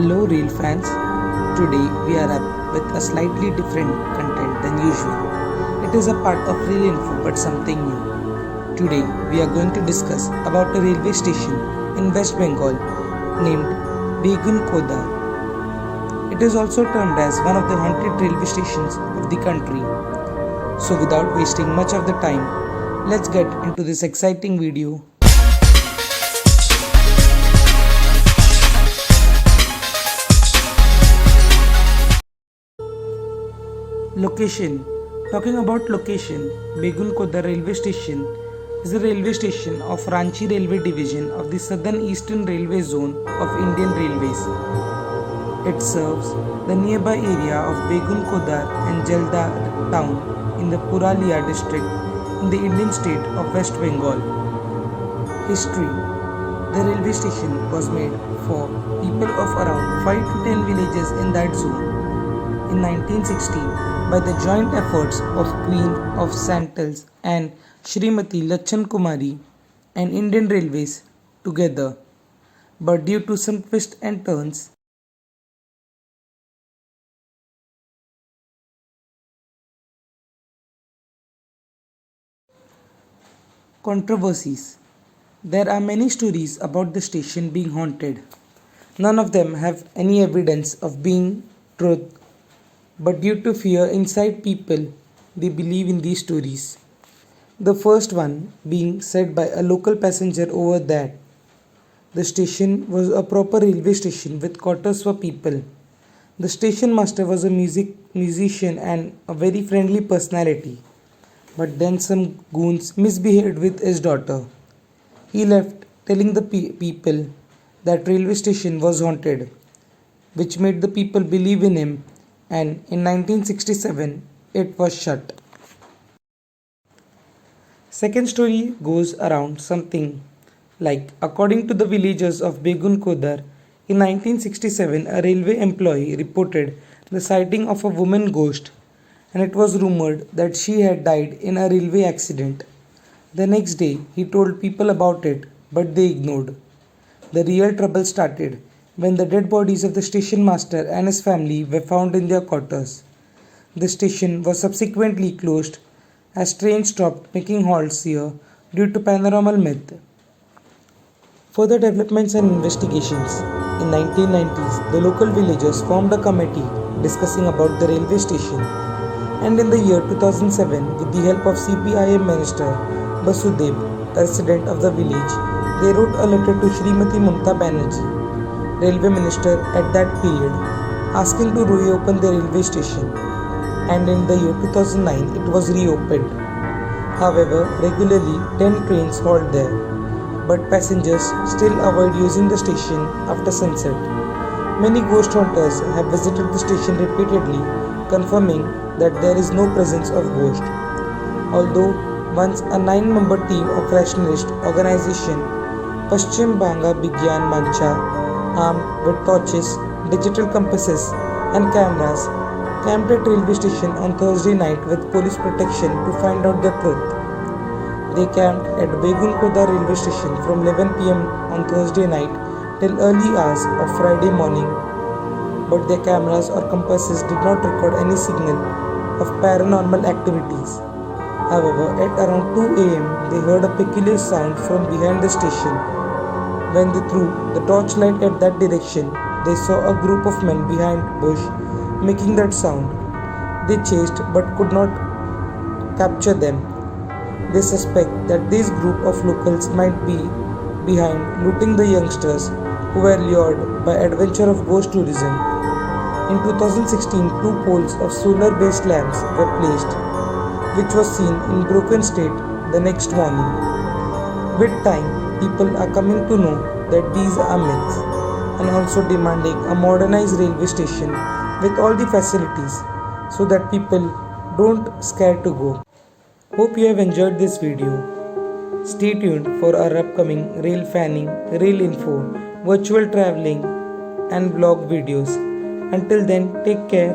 Hello, real fans. Today we are up with a slightly different content than usual. It is a part of Real Info but something new. Today we are going to discuss about a railway station in West Bengal named Begun Kodar. It is also termed as one of the haunted railway stations of the country. So without wasting much of the time, let's get into this exciting video. Location. Talking about location, Begun Kodar railway station is a railway station of Ranchi Railway Division of the Southern Eastern Railway Zone of Indian Railways. It serves the nearby area of Begun Kodar and Jalda town in the Purulia district in the Indian state of West Bengal. History. The railway station was made for people of around 5 to 10 villages in that zone. In 1960, by the joint efforts of Queen of Santals and Shrimati Lachan Kumari and Indian Railways together, but due to some twists and turns, controversies. There are many stories about the station being haunted. None of them have any evidence of being truth, but due to fear inside people, they believe in these stories. The first one being said by a local passenger over that the station was a proper railway station with quarters for people. The station master was a musician and a very friendly personality. But then some goons misbehaved with his daughter. He left telling the people that railway station was haunted, which made the people believe in him, and in 1967 it was shut. Second story goes around something like, according to the villagers of Begun Kodar, in 1967 a railway employee reported the sighting of a woman ghost, and it was rumored that she had died in a railway accident. The next day he told people about it, but they ignored. The real trouble started when the dead bodies of the station master and his family were found in their quarters. The station was subsequently closed as trains stopped making halts here due to paranormal myth. Further developments and investigations. In 1990s, the local villagers formed a committee discussing about the railway station, and in the year 2007, with the help of CPIM Minister Basudev, a resident of the village, they wrote a letter to Shrimati Mamta Banerjee, railway minister at that period, asking to reopen the railway station, and in the year 2009 it was reopened. However, regularly 10 trains halt there, but passengers still avoid using the station after sunset. Many ghost hunters have visited the station repeatedly, confirming that there is no presence of ghost. Although once a 9-member team of rationalist organization Paschim Banga Bigyan Mancha, armed with torches, digital compasses and cameras, camped at railway station on Thursday night with police protection to find out the truth. They camped at Begun Kodar railway station from 11 p.m. on Thursday night till early hours of Friday morning, but their cameras or compasses did not record any signal of paranormal activities. However, at around 2 a.m., they heard a peculiar sound from behind the station. When they threw the torchlight at that direction, they saw a group of men behind bush making that sound. They chased but could not capture them. They suspect that this group of locals might be behind looting the youngsters who were lured by adventure of ghost tourism. In 2016, 2 poles of solar-based lamps were placed, which was seen in broken state the next morning. With time, people are coming to know that these are myths, and also demanding a modernized railway station with all the facilities so that people don't scared to go. Hope you have enjoyed this video. Stay tuned for our upcoming rail fanning, rail info, virtual traveling and vlog videos. Until then, take care.